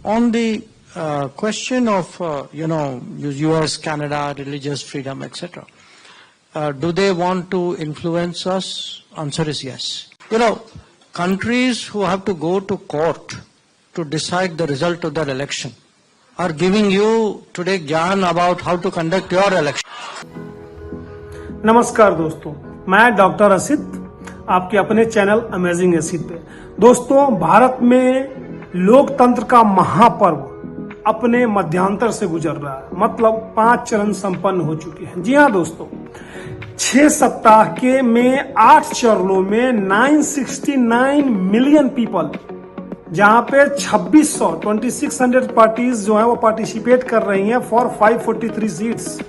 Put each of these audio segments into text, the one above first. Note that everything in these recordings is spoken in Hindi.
On the question of, US, Canada, religious freedom, etc., do they want to influence us? Answer is yes. Countries who have to go to court to decide the result of their election are giving you today ज्ञान about how to conduct your election. नमस्कार दोस्तों, मैं डॉक्टर असित आपके अपने चैनल अमेजिंग एसिड पे। दोस्तों, भारत में लोकतंत्र का महापर्व अपने मध्यांतर से गुजर रहा है, मतलब 5 चरण संपन्न हो चुके हैं। जी हाँ दोस्तों, 6 सप्ताह के में 8 चरणों में 969 मिलियन पीपल, जहां पे 2600 पार्टीज जो है वो पार्टिसिपेट कर रही हैं फॉर 543 सीट्स।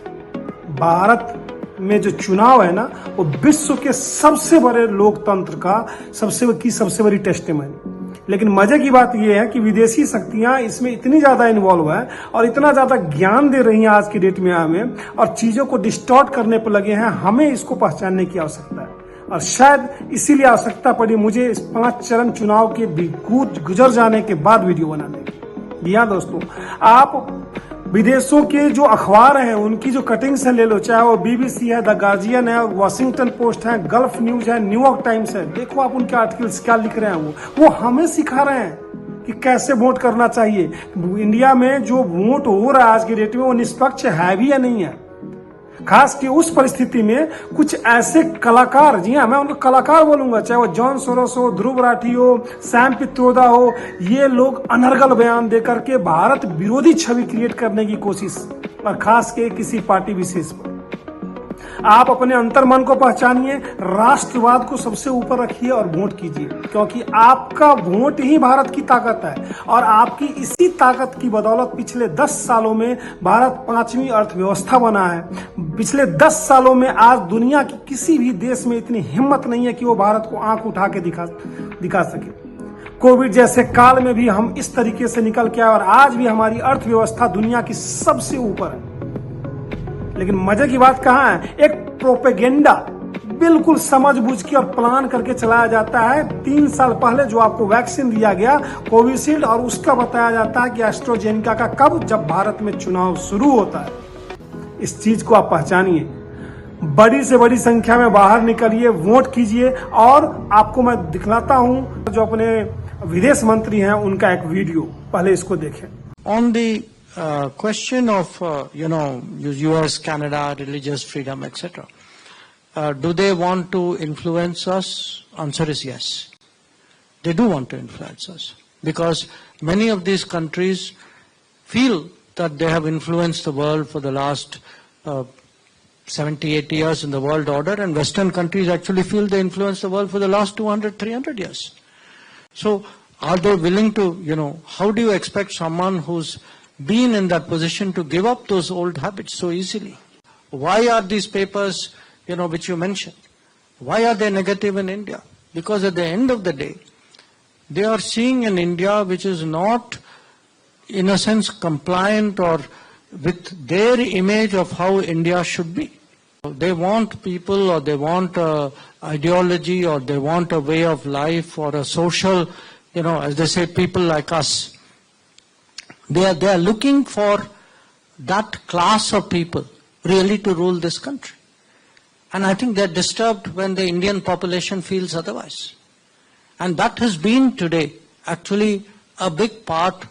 भारत में जो चुनाव है ना, वो विश्व के सबसे बड़े लोकतंत्र का सबसे बड़ी टेस्टिमनी। लेकिन मजे की बात यह है कि विदेशी शक्तियां इसमें इतनी ज्यादा इन्वॉल्व है और इतना ज्यादा ज्ञान दे रही हैं आज की डेट में हमें, और चीजों को डिस्टॉर्ट करने पर लगे हैं। हमें इसको पहचानने की आवश्यकता है, और शायद इसीलिए आवश्यकता पड़ी मुझे इस 5 चरण चुनाव के गुजर जाने के बाद वीडियो बनाने की। हाँ दोस्तों, आप विदेशों के जो अखबार हैं उनकी जो कटिंग्स है ले लो, चाहे वो BBC है, द गार्जियन है, वॉशिंगटन पोस्ट है, गल्फ न्यूज है, न्यूयॉर्क टाइम्स है। देखो आप उनके आर्टिकल्स क्या लिख रहे हैं। वो हमें सिखा रहे हैं कि कैसे वोट करना चाहिए। इंडिया में जो वोट हो रहा है आज की डेट में, वो निष्पक्ष है भी या नहीं है। खास कि उस परिस्थिति में कुछ ऐसे कलाकार, जी हाँ मैं उनको कलाकार बोलूंगा, चाहे वो जॉन सोरोस हो, ध्रुव राठी हो, सैम पित्रोदा हो, ये लोग अनर्गल बयान देकर के भारत विरोधी छवि क्रिएट करने की कोशिश, और खास के किसी पार्टी विशेष पर। आप अपने अंतर्मन को पहचानिए, राष्ट्रवाद को सबसे ऊपर रखिए और वोट कीजिए, क्योंकि आपका वोट ही भारत की ताकत है। और आपकी इसी ताकत की बदौलत पिछले 10 सालों में भारत 5वीं अर्थव्यवस्था बना है। पिछले 10 सालों में आज दुनिया की किसी भी देश में इतनी हिम्मत नहीं है कि वो भारत को आंख उठा के दिखा सके। कोविड जैसे काल में भी हम इस तरीके से निकल के आए, और आज भी हमारी अर्थव्यवस्था दुनिया की सबसे ऊपर है। लेकिन मजे की बात कहाँ है, एक प्रोपेगेंडा बिल्कुल समझबूझ के और प्लान करके चलाया जाता है। 3 साल पहले जो आपको वैक्सीन दिया गया कोविशील्ड, और उसका बताया जाता है कि एस्ट्राजेनेका का कब, जब भारत में चुनाव शुरू होता है। इस चीज को आप पहचानिए, बड़ी से बड़ी संख्या में बाहर निकलिए, वोट कीजिए। और आपको मैं दिखलाता हूं जो अपने विदेश मंत्री हैं उनका एक वीडियो, पहले इसको देखें। On the question of, US, Canada, religious freedom, etc., do they want to influence us? Answer is yes. They do want to influence us, because many of these countries feel that they have influenced the world for the last 70, 80 years in the world order, and Western countries actually feel they influenced the world for the last 200, 300 years. So are they willing to, how do you expect someone who's been in that position to give up those old habits so easily? Why are these papers, which you mentioned, why are they negative in India? Because at the end of the day, they are seeing an India which is not, in a sense, compliant or with their image of how India should be. They want people, or they want ideology, or they want a way of life, or a social, as they say, people like us. They are looking for that class of people really to rule this country. And I think they're disturbed when the Indian population feels otherwise. And that has been today actually a big part.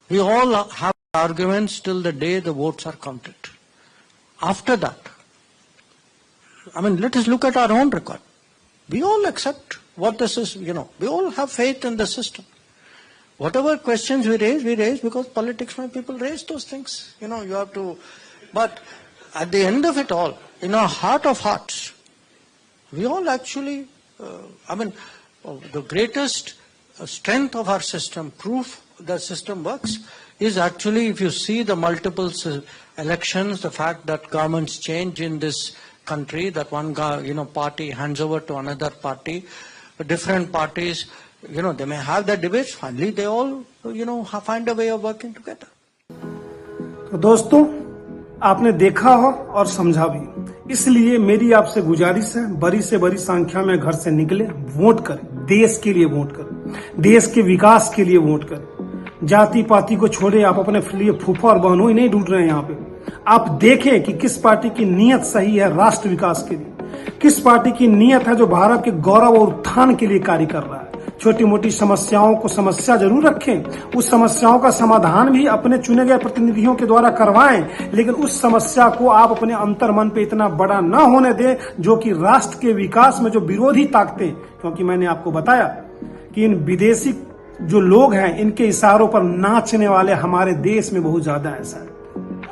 We all have arguments till the day the votes are counted. After that, let us look at our own record. We all accept what this is, we all have faith in the system. Whatever questions we raise because politics, my people raise those things. You have to, but at the end of it all, in our heart of hearts, we all actually, the greatest strength of our system, proof the system works, is actually, if you see the multiple elections, the fact that governments change in this country, that one party hands over to another party, different parties, they may have their debates, finally they all, find a way of working together. तो दोस्तों, आपने देखा हो और समझा भी, इसलिए मेरी आपसे गुजारिश है, बड़ी से बड़ी संख्या में घर से निकले, वोट करें, देश के लिए वोट करें, देश के विकास के लिए वोट करें। जाति पाति को छोड़े, आप अपने लिए फूफा और बहनोई नहीं ढूंढ रहे हैं यहाँ पे। आप देखें कि किस पार्टी की नीयत सही है राष्ट्र विकास के लिए, किस पार्टी की नीयत है जो भारत के गौरव और उत्थान के लिए कार्य कर रहा है। छोटी मोटी समस्याओं को समस्या जरूर रखें, उस समस्याओं का समाधान भी अपने चुने गए प्रतिनिधियों के द्वारा करवाएं, लेकिन उस समस्या को आप अपने अंतर मन पे इतना बड़ा न होने दें जो कि राष्ट्र के विकास में जो विरोधी ताकतें, क्योंकि मैंने आपको बताया कि इन विदेशी जो लोग हैं इनके इशारों पर नाचने वाले हमारे देश में बहुत ज्यादा ऐसा है।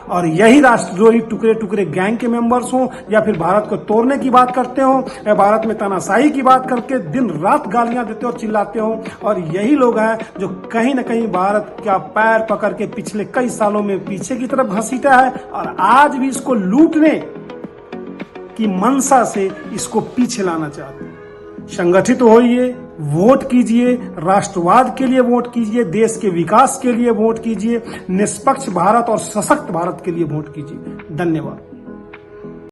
और यही राष्ट्रद्रोही टुकड़े टुकड़े गैंग के मेंबर्स हों या फिर भारत को तोड़ने की बात करते हो या भारत में तानाशाही की बात करके दिन रात गालियां देते और चिल्लाते हो, और यही लोग हैं जो कहीं ना कहीं भारत का पैर पकड़ के पिछले कई सालों में पीछे की तरफ घसीटा है और आज भी इसको लूटने की मंशा से इसको पीछे लाना चाहते हैं। संगठित होइए, वोट कीजिए, राष्ट्रवाद के लिए वोट कीजिए, देश के विकास के लिए वोट कीजिए, निष्पक्ष भारत और सशक्त भारत के लिए वोट कीजिए। धन्यवाद।